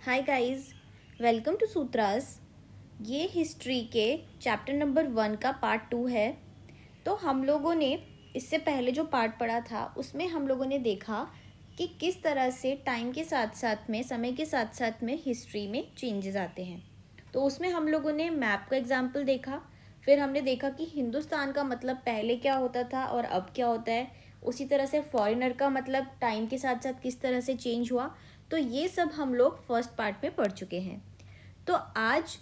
Hi guys, welcome to Sutras. ये history के chapter number 1 का पार्ट 2 है। तो हम लोगों ने इससे पहले जो पार्ट पढ़ा था उसमें हम लोगों ने देखा कि किस तरह से टाइम के साथ साथ में, समय के साथ साथ में हिस्ट्री में चेंजेस आते हैं। तो उसमें हम लोगों ने मैप का एग्जाम्पल देखा। फिर हमने देखा कि हिंदुस्तान का मतलब पहले क्या होता था और अब क्या होता है। उसी तरह से फॉरेनर का मतलब टाइम के साथ साथ किस तरह से चेंज हुआ। तो ये सब हम लोग फर्स्ट पार्ट में पढ़ चुके हैं। तो आज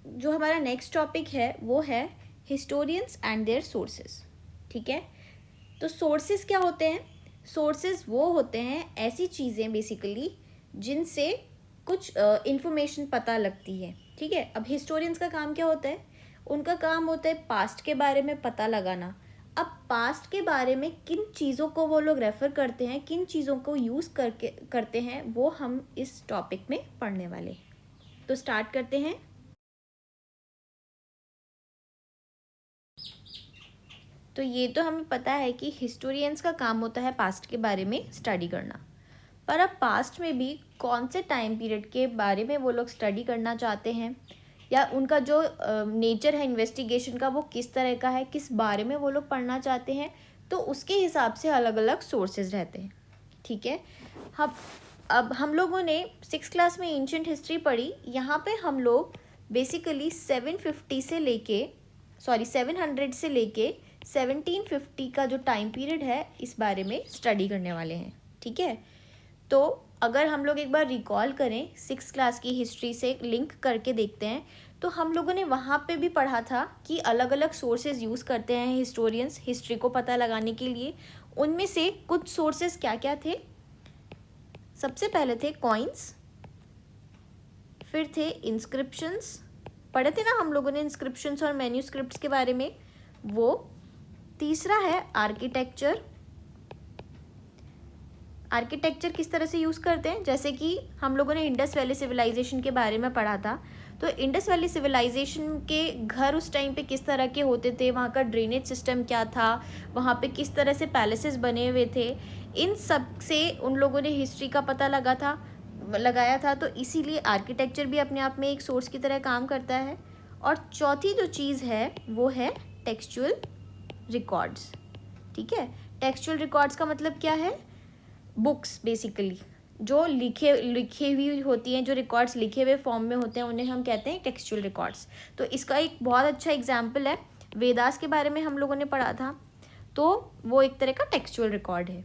जो हमारा नेक्स्ट टॉपिक है वो है हिस्टोरियंस एंड देयर सोर्सेस। ठीक है, तो सोर्सेस क्या होते हैं? सोर्सेस वो होते हैं ऐसी चीज़ें बेसिकली जिनसे कुछ इंफॉर्मेशन पता लगती है। ठीक है, अब हिस्टोरियंस का काम क्या होता है? उनका काम होता है पास्ट के बारे में पता लगाना। अब पास्ट के बारे में किन चीज़ों को वो लोग रेफ़र करते हैं, किन चीज़ों को यूज़ करके करते हैं, वो हम इस टॉपिक में पढ़ने वाले हैं। तो स्टार्ट करते हैं। तो ये तो हमें पता है कि हिस्टोरियंस का काम होता है पास्ट के बारे में स्टडी करना। पर अब पास्ट में भी कौन से टाइम पीरियड के बारे में वो लोग स्टडी करना चाहते हैं, या उनका जो नेचर है इन्वेस्टिगेशन का वो किस तरह का है, किस बारे में वो लोग पढ़ना चाहते हैं, तो उसके हिसाब से अलग अलग सोर्सेज रहते हैं। ठीक है, हम अब हम लोगों ने 6 क्लास में एंशिएंट हिस्ट्री पढ़ी। यहाँ पे हम लोग बेसिकली 700 से लेके 1750 का जो टाइम पीरियड है इस बारे में स्टडी करने वाले हैं। ठीक है, तो अगर हम लोग एक बार रिकॉल करें 6 क्लास की हिस्ट्री से लिंक करके देखते हैं, तो हम लोगों ने वहाँ पे भी पढ़ा था कि अलग अलग सोर्सेज यूज़ करते हैं हिस्टोरियंस हिस्ट्री को पता लगाने के लिए। उनमें से कुछ सोर्सेज क्या क्या थे? सबसे पहले थे कॉइन्स, फिर थे इंस्क्रिप्शंस। पढ़े थे ना हम लोगों ने इंस्क्रिप्शंस और मैन्यूस्क्रिप्ट्स के बारे में, वो। तीसरा है आर्किटेक्चर। आर्किटेक्चर किस तरह से यूज़ करते हैं, जैसे कि हम लोगों ने इंडस वैली सिविलाइजेशन के बारे में पढ़ा था। तो इंडस वैली सिविलाइजेशन के घर उस टाइम पे किस तरह के होते थे, वहाँ का ड्रेनेज सिस्टम क्या था, वहाँ पे किस तरह से पैलेसेस बने हुए थे, इन सब से उन लोगों ने हिस्ट्री का पता लगाया था। तो इसीलिए आर्किटेक्चर भी अपने आप में एक सोर्स की तरह काम करता है। और चौथी जो चीज़ है वो है टेक्सचुअल रिकॉर्ड्स। ठीक है, टेक्सचुअल रिकॉर्ड्स का मतलब क्या है? बुक्स बेसिकली जो लिखे हुई होती हैं, जो रिकॉर्ड्स लिखे हुए फॉर्म में होते हैं, उन्हें हम कहते हैं टेक्सचुअल रिकॉर्ड्स। तो इसका एक बहुत अच्छा एग्जाम्पल है, वेदास के बारे में हम लोगों ने पढ़ा था, तो वो एक तरह का टेक्सचुअल रिकॉर्ड है।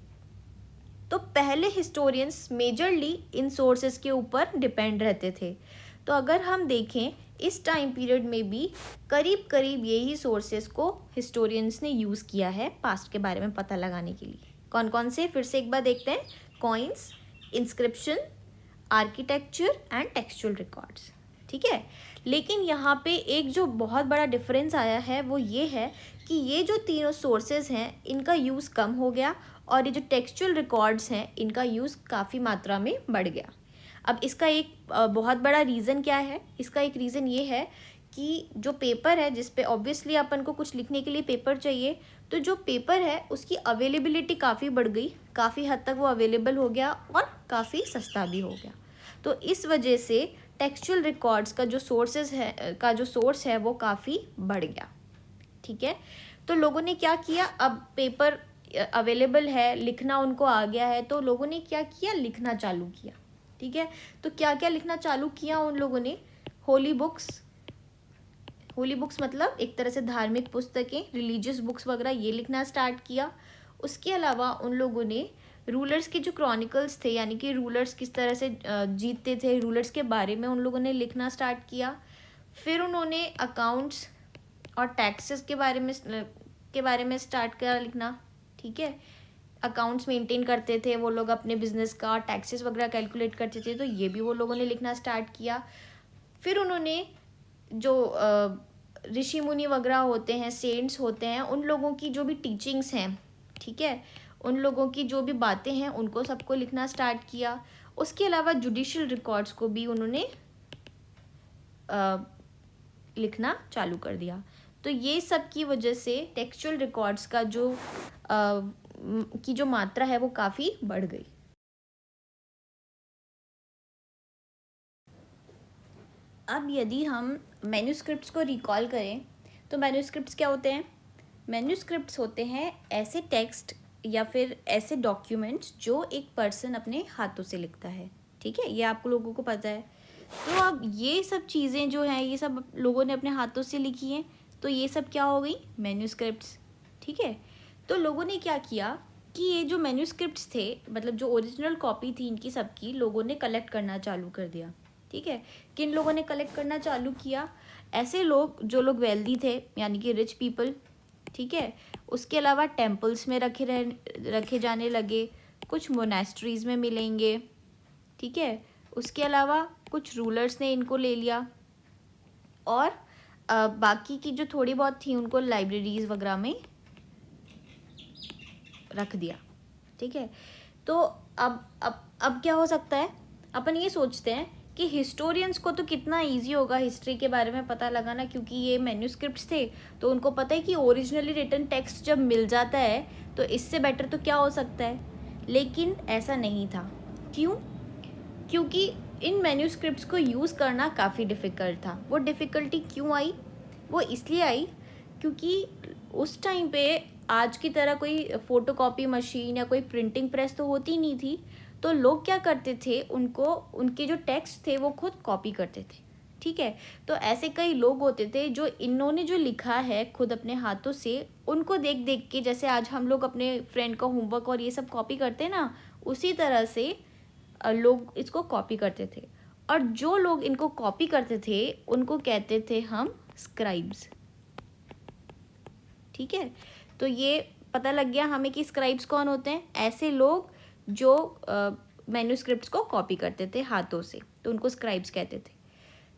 तो पहले हिस्टोरियंस मेजरली इन सोर्सेज के ऊपर डिपेंड रहते थे। तो अगर हम देखें इस टाइम पीरियड में भी करीब करीब यही सोर्सेज को हिस्टोरियंस ने यूज़ किया है पास्ट के बारे में पता लगाने के लिए। कौन कौन से, फिर से एक बार देखते हैं। Coins, inscription, architecture and textual records. ठीक है, लेकिन यहाँ पे एक जो बहुत बड़ा डिफरेंस आया है वो ये है कि ये जो तीनों सोर्सेज हैं इनका यूज़ कम हो गया, और ये जो टेक्सचुअल रिकॉर्ड्स हैं इनका यूज़ काफ़ी मात्रा में बढ़ गया। अब इसका एक बहुत बड़ा रीज़न क्या है? इसका एक रीज़न ये है कि जो पेपर है, जिस पे ऑब्वियसली अपन को कुछ लिखने के लिए पेपर चाहिए, तो जो पेपर है उसकी अवेलेबिलिटी काफ़ी बढ़ गई, काफ़ी हद तक वो अवेलेबल हो गया और काफ़ी सस्ता भी हो गया। तो इस वजह से टेक्सचुअल रिकॉर्ड्स का जो सोर्स है वो काफ़ी बढ़ गया। ठीक है, तो लोगों ने क्या किया, अब पेपर अवेलेबल है, लिखना उनको आ गया है, तो लोगों ने क्या किया, लिखना चालू किया। ठीक है, तो क्या क्या लिखना चालू किया उन लोगों ने? होली बुक्स मतलब एक तरह से धार्मिक पुस्तकें, रिलीजियस बुक्स वगैरह, ये लिखना स्टार्ट किया। उसके अलावा उन लोगों ने रूलर्स के जो क्रॉनिकल्स थे, यानी कि रूलर्स किस तरह से जीतते थे, रूलर्स के बारे में उन लोगों ने लिखना स्टार्ट किया। फिर उन्होंने अकाउंट्स और टैक्सेस के बारे में स्टार्ट किया लिखना। ठीक है, अकाउंट्स मेंटेन करते थे वो लोग अपने बिजनेस का, टैक्सेस वगैरह कैलकुलेट करते थे, तो ये भी वो लोगों ने लिखना स्टार्ट किया। फिर उन्होंने जो ऋषि मुनि वगैरह होते हैं, सेंट्स होते हैं, उन लोगों की जो भी टीचिंग्स हैं, ठीक है, उन लोगों की जो भी बातें हैं उनको सबको लिखना स्टार्ट किया। उसके अलावा जुडिशियल रिकॉर्ड्स को भी उन्होंने लिखना चालू कर दिया। तो ये सब की वजह से टेक्सचुअल रिकॉर्ड्स का जो मात्रा है वो काफ़ी बढ़ गई। अब यदि हम मैन्यूस्क्रिप्ट्स को रिकॉल करें तो मैन्यूस्क्रिप्ट्स क्या होते हैं? मैन्यूस्क्रिप्ट्स होते हैं ऐसे टेक्स्ट या फिर ऐसे डॉक्यूमेंट्स जो एक पर्सन अपने हाथों से लिखता है, ठीक है, ये आप लोगों को पता है। तो अब ये सब चीज़ें जो हैं ये सब लोगों ने अपने हाथों से लिखी हैं, तो ये सब क्या हो गई? मैन्यूस्क्रिप्ट्स, ठीक है। तो लोगों ने क्या किया कि ये जो मैन्यूस्क्रिप्ट्स थे, मतलब जो ओरिजिनल कॉपी थी इनकी सबकी, लोगों ने कलेक्ट करना चालू कर दिया, ठीक है। किन लोगों ने कलेक्ट करना चालू किया? ऐसे लोग जो लोग वेल्दी थे, यानी कि रिच पीपल, ठीक है। उसके अलावा टेम्पल्स में रखे जाने लगे, कुछ मोनेस्ट्रीज़ में मिलेंगे, ठीक है। उसके अलावा कुछ रूलर्स ने इनको ले लिया और बाकी की जो थोड़ी बहुत थी उनको लाइब्रेरीज वगैरह में रख दिया, ठीक है। तो अब क्या हो सकता है? अपन ये सोचते हैं कि हिस्टोरियंस को तो कितना इजी होगा हिस्ट्री के बारे में पता लगाना, क्योंकि ये मैन्यूस्क्रिप्ट्स थे तो उनको पता है कि ओरिजिनली रिटन टेक्स्ट जब मिल जाता है तो इससे बेटर तो क्या हो सकता है। लेकिन ऐसा नहीं था। क्यों? क्योंकि इन मैन्यूस्क्रिप्ट्स को यूज़ करना काफ़ी डिफ़िकल्ट था। वो डिफ़िकल्टी क्यों आई? वो इसलिए आई क्योंकि उस टाइम पे आज की तरह कोई फ़ोटोकॉपी मशीन या कोई प्रिंटिंग प्रेस तो होती नहीं थी। तो लोग क्या करते थे, उनको उनके जो टेक्स्ट थे वो खुद कॉपी करते थे, ठीक है। तो ऐसे कई लोग होते थे जो इन्होंने जो लिखा है खुद अपने हाथों से, उनको देख देख के, जैसे आज हम लोग अपने फ्रेंड का होमवर्क और ये सब कॉपी करते हैं ना, उसी तरह से लोग इसको कॉपी करते थे। और जो लोग इनको कॉपी करते थे उनको कहते थे हम स्क्राइब्स, ठीक है। तो ये पता लग गया हमें कि स्क्राइब्स कौन होते हैं? ऐसे लोग जो मैन्यूस्क्रिप्ट्स को कॉपी करते थे हाथों से, तो उनको स्क्राइब्स कहते थे।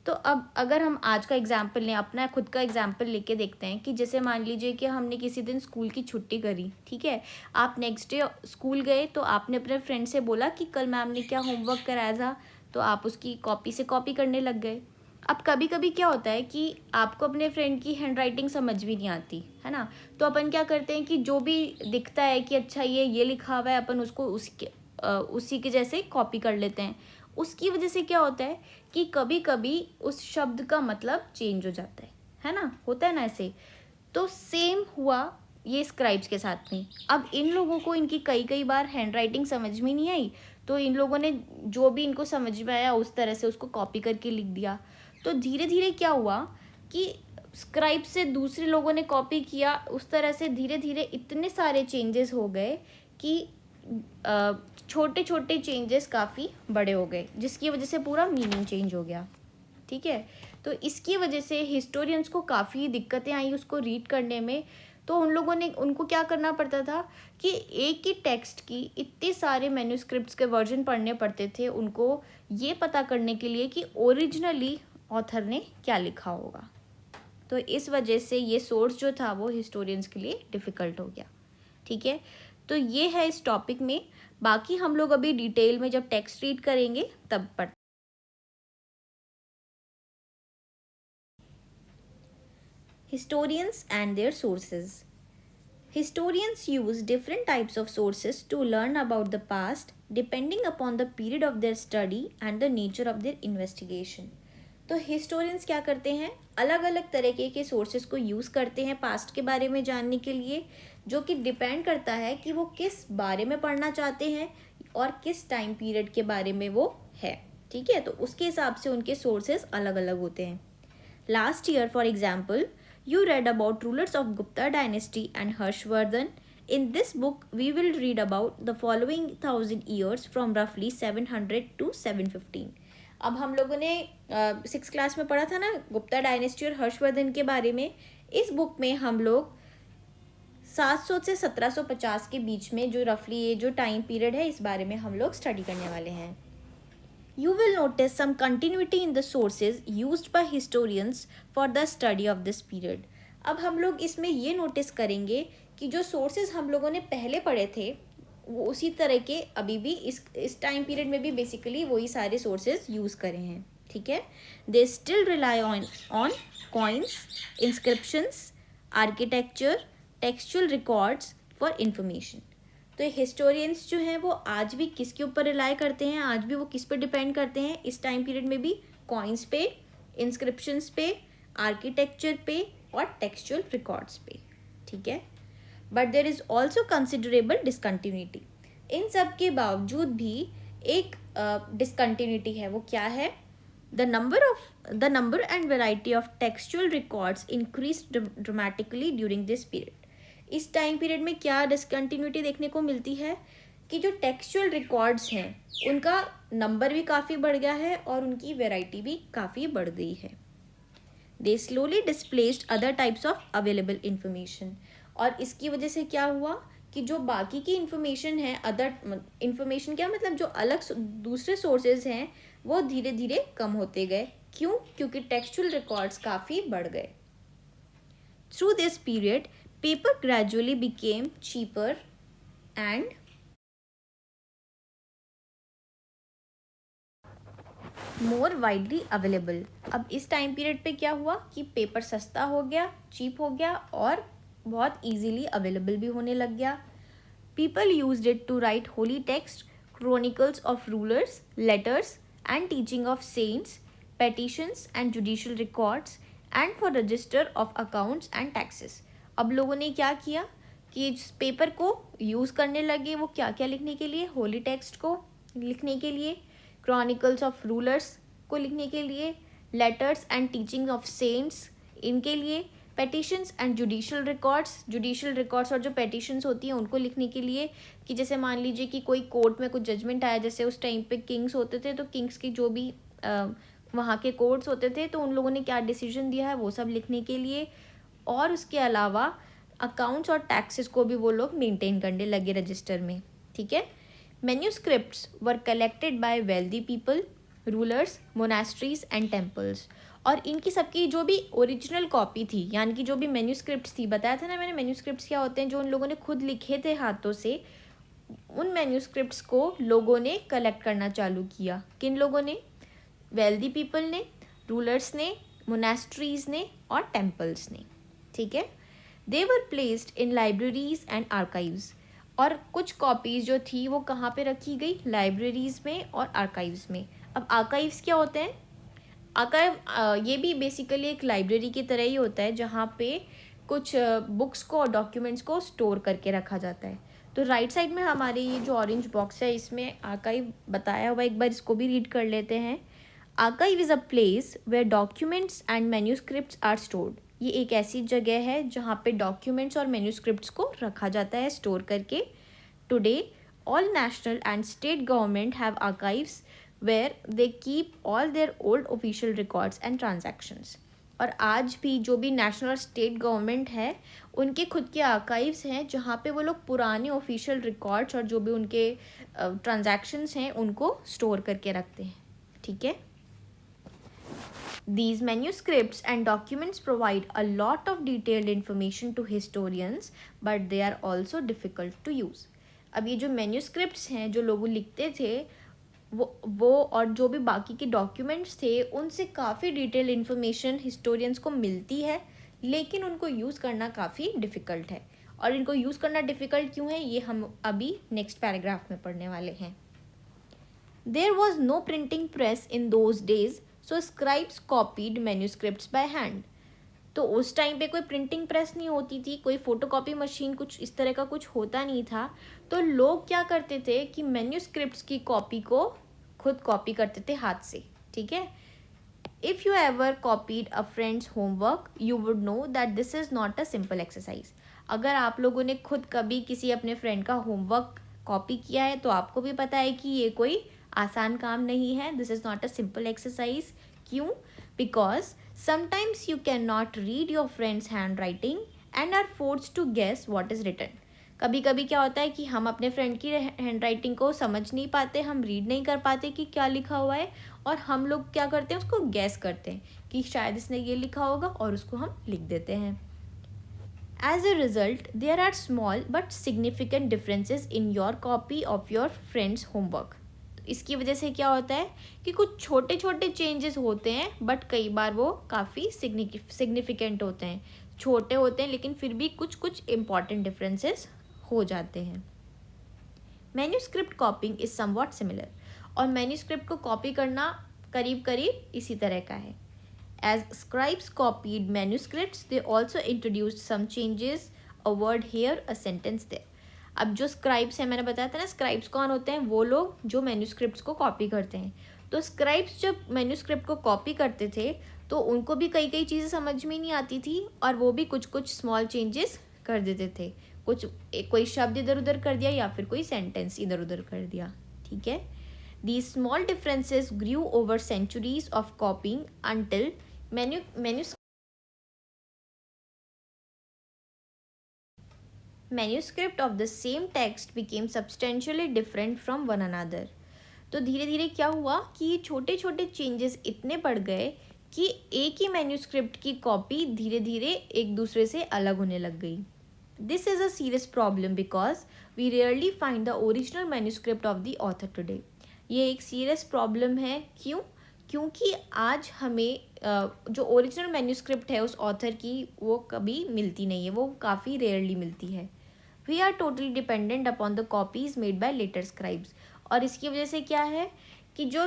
तो अब अगर हम आज का एग्जाम्पल लें, अपना खुद का एग्जाम्पल लेके देखते हैं कि जैसे मान लीजिए कि हमने किसी दिन स्कूल की छुट्टी करी, ठीक है। आप नेक्स्ट डे स्कूल गए तो आपने अपने फ्रेंड से बोला कि कल मैम ने क्या होमवर्क कराया था, तो आप उसकी कॉपी से कॉपी करने लग गए। अब कभी कभी क्या होता है कि आपको अपने फ्रेंड की हैंड राइटिंग समझ भी नहीं आती है ना, तो अपन क्या करते हैं कि जो भी दिखता है कि अच्छा ये लिखा हुआ है, अपन उसको उसी के जैसे कॉपी कर लेते हैं। उसकी वजह से क्या होता है कि कभी कभी उस शब्द का मतलब चेंज हो जाता है ना, होता है ना ऐसे। तो सेम हुआ ये स्क्राइब्स के साथ में। अब इन लोगों को इनकी कई कई बार हैंड राइटिंग समझ में नहीं आई, तो इन लोगों ने जो भी इनको समझ में आया उस तरह से उसको कॉपी करके लिख दिया। तो धीरे धीरे क्या हुआ कि स्क्राइब से दूसरे लोगों ने कॉपी किया, उस तरह से धीरे धीरे इतने सारे चेंजेस हो गए कि छोटे छोटे चेंजेस काफ़ी बड़े हो गए, जिसकी वजह से पूरा मीनिंग चेंज हो गया, ठीक है। तो इसकी वजह से हिस्टोरियंस को काफ़ी दिक्कतें आई उसको रीड करने में। तो उनको क्या करना पड़ता था कि एक ही टेक्स्ट की इतने सारे मैन्यूस्क्रिप्ट्स के वर्जन पढ़ने पड़ते थे उनको, ये पता करने के लिए कि ओरिजिनली ऑथर ने क्या लिखा होगा। तो इस वजह से ये सोर्स जो था वो हिस्टोरियंस के लिए डिफ़िकल्ट हो गया, ठीक है। तो ये है इस टॉपिक में। बाकी हम लोग अभी डिटेल में जब टेक्स्ट रीड करेंगे तब पढ़। Historians and their sources. Historians use different types of sources to learn about the past depending upon the period of their study and the nature of their investigation. तो historians क्या करते हैं, अलग अलग तरीके के सोर्सेज को यूज़ करते हैं पास्ट के बारे में जानने के लिए, जो कि डिपेंड करता है कि वो किस बारे में पढ़ना चाहते हैं और किस टाइम पीरियड के बारे में वो है, ठीक है। तो उसके हिसाब से उनके सोर्सेज अलग अलग होते हैं। Last year for example you read about rulers of Gupta dynasty and Harshvardhan. In this book, we will read about the following 1000 years from roughly 700 to 715. अब हम लोगों ने 6th क्लास में पढ़ा था ना गुप्ता डायनेस्टी और हर्षवर्धन के बारे में। इस बुक में हम लोग 700 से 1750 के बीच में जो रफली ये जो टाइम पीरियड है इस बारे में हम लोग स्टडी करने वाले हैं। You will notice some continuity in the sources used by historians for the study of this period. अब हम लोग इसमें ये नोटिस करेंगे कि जो सोर्सेज हम लोगों ने पहले पढ़े थे वो उसी तरह के अभी भी इस टाइम पीरियड में भी बेसिकली वही सारे सोर्सेज यूज़ करे हैं, ठीक है। They still rely on coins, inscriptions, architecture, textual records for information. तो हिस्टोरियंस जो हैं वो आज भी किसके ऊपर रिलाई करते हैं, आज भी वो किस पर डिपेंड करते हैं इस टाइम पीरियड में भी? कॉइन्स पे, इंस्क्रिप्शंस पे, आर्किटेक्चर पे और टेक्सचुअल रिकॉर्ड्स पे, ठीक है। But there is also considerable discontinuity. इन सब के बावजूद भी एक डिसकंटिन्यूटी है, वो क्या है? The number and variety of textual records increase dramatically during this period. इस टाइम पीरियड में क्या डिसकंटिन्यूटी देखने को मिलती है कि जो टेक्सचुअल रिकॉर्ड्स हैं उनका नंबर भी काफ़ी बढ़ गया है और उनकी वेराइटी भी काफ़ी बढ़ गई है। They slowly displaced other types of available information. और इसकी वजह से क्या हुआ कि जो बाकी की इंफॉर्मेशन है, अदर इंफॉर्मेशन क्या मतलब जो अलग दूसरे सोर्सेज हैं वो धीरे धीरे कम होते गए। क्यों? क्योंकि टेक्सचुअल रिकॉर्ड्स काफ़ी बढ़ गए। Through this period paper gradually became cheaper and more widely available. अब इस टाइम पीरियड पे क्या हुआ कि पेपर सस्ता हो गया, चीप हो गया और बहुत इजीली अवेलेबल भी होने लग गया। People used it to write holy text, chronicles of rulers, letters and teaching of saints, petitions and judicial records and for register of accounts and taxes. अब लोगों ने क्या किया कि इस पेपर को यूज़ करने लगे, वो क्या क्या लिखने के लिए? होली टेक्स्ट को लिखने के लिए, क्रॉनिकल्स ऑफ रूलर्स को लिखने के लिए, letters and teaching of cents इनके लिए, पेटिशंस एंड जुडिशियल रिकॉर्ड्स और जो पेटिशंस होती हैं उनको लिखने के लिए कि जैसे मान लीजिए कि कोई कोर्ट में कुछ जजमेंट आया, जैसे उस टाइम पे किंग्स होते थे तो किंग्स की जो भी वहाँ के कोर्ट्स होते थे तो उन लोगों ने क्या डिसीजन दिया है वो सब लिखने के लिए। और उसके अलावा अकाउंट्स और टैक्सेस को भी वो लोग मेंटेन करने लगे रजिस्टर में, ठीक है। Manuscripts were collected by wealthy people, rulers, monasteries and temples। और इनकी सबकी जो भी ओरिजिनल कॉपी थी, यानी कि जो भी मैन्यूस्क्रिप्ट्स थी, बताया था ना मैंने मैन्यूस्क्रिप्ट्स क्या होते हैं, जो उन लोगों ने खुद लिखे थे हाथों से, उन मैन्यूस्क्रिप्ट्स को लोगों ने कलेक्ट करना चालू किया। किन लोगों ने? वेल्दी पीपल ने, रूलर्स ने, मोनास्ट्रीज ने और टेम्पल्स ने, ठीक है। They were placed in libraries and archives. और कुछ कॉपीज़ जो थी वो कहाँ पे रखी गई? लाइब्रेरीज़ में और आर्काइव्स में। अब आर्काइव्स क्या होते हैं? आर्काइव ये भी बेसिकली एक लाइब्रेरी की तरह ही होता है जहाँ पे कुछ बुक्स को और डॉक्यूमेंट्स को स्टोर करके रखा जाता है। तो राइट साइड में हमारे ये जो ऑरेंज बॉक्स है इसमें आर्काइव बताया हुआ, एक बार इसको भी रीड कर लेते हैं। Archive is a place where documents and manuscripts are stored. ये एक ऐसी जगह है जहाँ पे डॉक्यूमेंट्स और मैन्यूस्क्रिप्ट्स को रखा जाता है स्टोर करके। Today all national and state government have archives where they keep all their old official records and transactions. और आज भी जो भी नेशनल और स्टेट गवर्नमेंट है उनके खुद के आर्काइव्स हैं जहाँ पे वो लोग पुराने ऑफिशियल रिकॉर्ड्स और जो भी उनके ट्रांजैक्शंस हैं उनको स्टोर करके रखते हैं, ठीक है। These manuscripts and documents provide a lot of detailed information to historians, but they are also difficult to use। अब ये जो manuscripts हैं जो लोग लिखते थे वो और जो भी बाकी के डॉक्यूमेंट्स थे उनसे काफ़ी डिटेल इन्फॉर्मेशन हिस्टोरियंस को मिलती है, लेकिन उनको यूज़ करना काफ़ी डिफ़िकल्ट है। और इनको यूज़ करना डिफ़िकल्ट क्यों है ये हम अभी नेक्स्ट पैराग्राफ में पढ़ने वाले हैं। There was no printing press in those days, so scribes copied manuscripts by hand। तो उस टाइम पे कोई प्रिंटिंग प्रेस नहीं होती थी, कोई फोटोकॉपी मशीन कुछ इस तरह का कुछ होता नहीं था, तो लोग क्या करते थे कि मैन्यूस्क्रिप्ट्स की कॉपी को खुद कॉपी करते थे हाथ से, ठीक है। If you ever copied a friends homework you would know that this is not a simple exercise. अगर आप लोगों ने खुद कभी किसी अपने फ्रेंड का होमवर्क कॉपी किया है तो आपको भी पता है कि ये कोई आसान काम नहीं है। This is not a simple exercise. क्यों? Because sometimes you can not read your friend's handwriting and are force to guess what is written. कभी कभी क्या होता है कि हम अपने फ्रेंड की हैंड राइटिंग को समझ नहीं पाते, हम रीड नहीं कर पाते कि क्या लिखा हुआ है, और हम लोग क्या करते हैं उसको गैस करते हैं कि शायद इसने ये लिखा होगा और उसको हम लिख देते हैं। As a result, there are small but significant differences in your copy of your friend's homework। इसकी वजह से क्या होता है कि कुछ छोटे छोटे चेंजेस होते हैं बट कई बार वो काफ़ी सिग्निफिकेंट होते हैं, छोटे होते हैं लेकिन फिर भी कुछ कुछ इम्पॉर्टेंट डिफरेंसेस हो जाते हैं। Manuscript कॉपिंग is somewhat similar. और मैन्यूस्क्रिप्ट को कॉपी करना करीब करीब इसी तरह का है। As scribes copied manuscripts, they also introduced some changes, a word here, a sentence there. अब जो स्क्राइब्स हैं, मैंने बताया था ना स्क्राइब्स कौन होते हैं, वो लोग जो मैन्यूस्क्रिप्ट्स को कॉपी करते हैं. तो स्क्राइब्स जब मैन्यूस्क्रिप्ट को कॉपी करते थे तो उनको भी कई कई चीज़ें समझ में नहीं आती थी और वो भी कुछ कुछ स्मॉल चेंजेस कर देते थे. कोई शब्द इधर उधर कर दिया या फिर कोई सेंटेंस इधर उधर कर दिया. ठीक है. These small differences grew over centuries of copying until manuscript of the same text became substantially different from one another. तो धीरे धीरे क्या हुआ कि ये छोटे छोटे चेंजेस इतने बढ़ गए कि एक ही मैन्यूस्क्रिप्ट की कॉपी धीरे धीरे एक दूसरे से अलग होने लग गई. This is a serious problem because we rarely find the original manuscript of the author today. ये एक सीरियस प्रॉब्लम है. क्यों? क्योंकि आज हमें जो ओरिजिनल मैन्यूस्क्रिप्ट है उस ऑथर की वो कभी मिलती नहीं है, वो काफ़ी रेयरली मिलती है. We are totally dependent upon the copies made by later scribes. और इसकी वजह से क्या है कि जो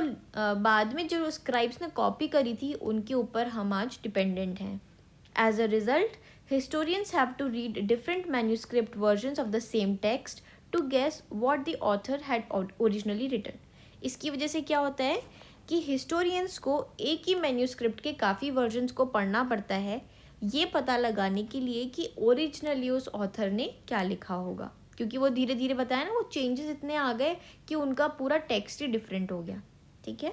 बाद में जो स्क्राइब्स ने कॉपी करी थी उनके ऊपर हम आज डिपेंडेंट हैं. As a result historians have to read different manuscript versions of the same text to guess what the author had originally written. इसकी वजह से क्या होता है कि historians को एक ही manuscript के काफ़ी versions को पढ़ना पड़ता है ये पता लगाने के लिए कि ओरिजिनली उस ऑथर ने क्या लिखा होगा, क्योंकि वो धीरे धीरे बताया ना वो चेंजेस इतने आ गए कि उनका पूरा टेक्स्ट ही डिफरेंट हो गया. ठीक है.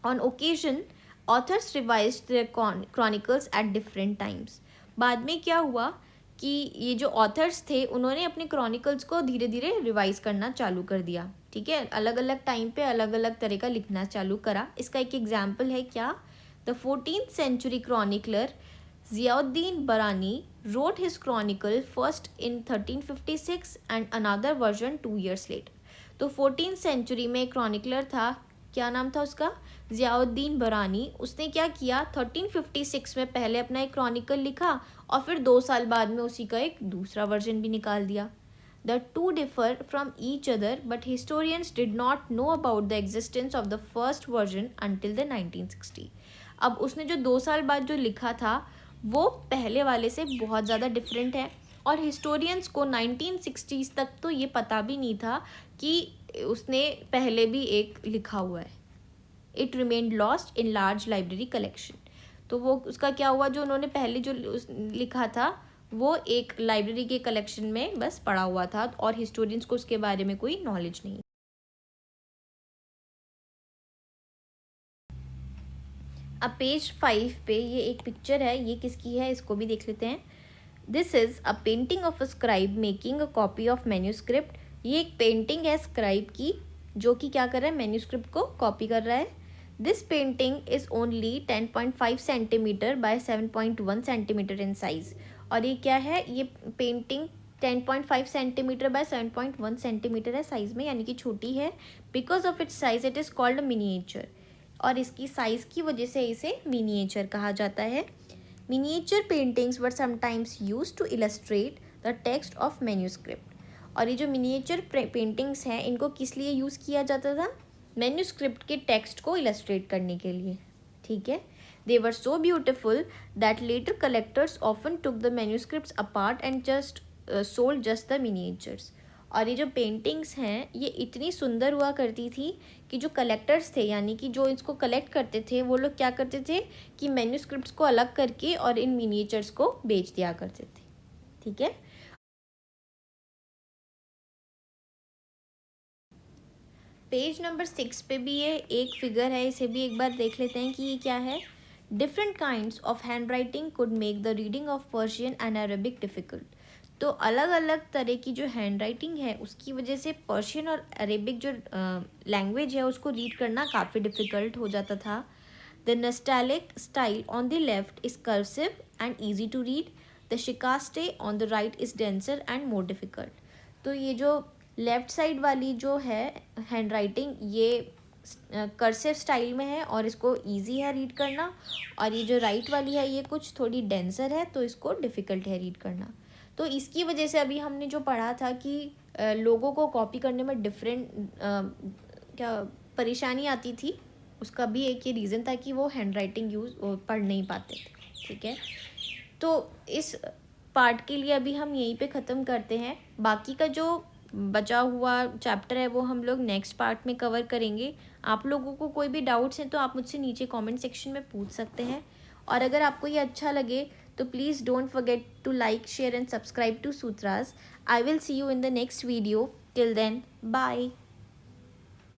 On occasion authors revised their chronicles at different times. बाद में क्या हुआ कि ये जो ऑथर्स थे उन्होंने अपने क्रॉनिकल्स को धीरे धीरे रिवाइज करना चालू कर दिया. ठीक है. अलग अलग टाइम पे अलग अलग तरह का लिखना चालू करा. इसका एक एग्जाम्पल है क्या, the 14th century chronicler Ziauddin Barani wrote his chronicle first in 1356 and another version 2 years later. तो 14th century में क्रॉनिकलर था, क्या नाम था उसका, ज़ियाउद्दीन बरानी. उसने क्या किया 1356 में पहले अपना एक क्रॉनिकल लिखा और फिर 2 साल बाद में उसी का एक दूसरा वर्जन भी निकाल दिया. The two differ from each other, but historians did not know about the existence of the first version until the 1960. अब उसने जो 2 साल बाद जो लिखा था वो पहले वाले से बहुत ज़्यादा डिफरेंट है और हिस्टोरियंस को 1960s तक तो ये पता भी नहीं था कि उसने पहले भी एक लिखा हुआ है. It remained lost in large library collection. तो वो उसका क्या हुआ, जो उन्होंने पहले जो लिखा था वो एक लाइब्रेरी के कलेक्शन में बस पड़ा हुआ था और हिस्टोरियंस को उसके बारे में कोई नॉलेज नहीं. अब पेज 5 पे ये एक पिक्चर है, ये किसकी है इसको भी देख लेते हैं. This is a painting of a scribe making a copy of manuscript. ये एक पेंटिंग है स्क्राइब की जो कि क्या कर रहा है, मैन्यूस्क्रिप्ट को कॉपी कर रहा है. This painting is only 10.5 centimetre bye 7.1 centimetre in size. और ये क्या है, ये पेंटिंग 10.5 सेंटीमीटर बाय 7.1 सेंटीमीटर है साइज़ में, यानी कि छोटी है. Because of its size it is called miniature. और इसकी साइज़ की वजह से इसे मिनिएचर कहा जाता है. Miniature paintings were sometimes used to illustrate the text of manuscript. और ये जो मिनिएचर पेंटिंग्स हैं इनको किस लिए यूज़ किया जाता था, मैन्यूस्क्रिप्ट के टेक्स्ट को इलस्ट्रेट करने के लिए. ठीक है. They were so beautiful that later collectors often took the manuscripts apart and just sold just the miniatures. और ये जो पेंटिंग्स हैं ये इतनी सुंदर हुआ करती थी कि जो कलेक्टर्स थे, यानी कि जो इसको कलेक्ट करते थे, वो लोग क्या करते थे कि मैन्यूस्क्रिप्ट्स को अलग करके और इन मिनिएचर्स को बेच दिया करते थे. ठीक है. पेज नंबर 6 पे भी ये एक फिगर है, इसे भी एक बार देख लेते हैं कि ये क्या है. Different kinds of hand writing could make the reading of Persian and Arabic difficult. तो अलग अलग तरह की जो हैंड राइटिंग है उसकी वजह से पर्शियन और अरेबिक जो लैंग्वेज है उसको रीड करना काफ़ी डिफ़िकल्ट हो जाता था. The nastaliq style on the left is cursive and easy to read. The shikaste on the right is denser and more difficult. तो ये जो लेफ़्ट साइड वाली जो है हैंड राइटिंग ये कर्सिव स्टाइल में है और इसको इजी है रीड करना, और ये जो राइट वाली है ये कुछ थोड़ी डेंसर है तो इसको डिफ़िकल्ट है रीड करना. तो इसकी वजह से अभी हमने जो पढ़ा था कि लोगों को कॉपी करने में डिफरेंट क्या परेशानी आती थी, उसका भी एक ये रीज़न था कि वो हैंड राइटिंग पढ़ नहीं पाते थे, ठीक है। तो इस पार्ट के लिए अभी हम यहीं पे ख़त्म करते हैं। बाकी का जो बचा हुआ चैप्टर है वो हम लोग नेक्स्ट पार्ट में कवर करेंगे। आप लोगों को कोई भी डाउट्स हैं तो आप मुझसे नीचे कमेंट सेक्शन में पूछ सकते हैं। और अगर आपको ये अच्छा लगे तो please don't forget to like, share and subscribe to Sutras. I will see you in the next video. Till then, bye.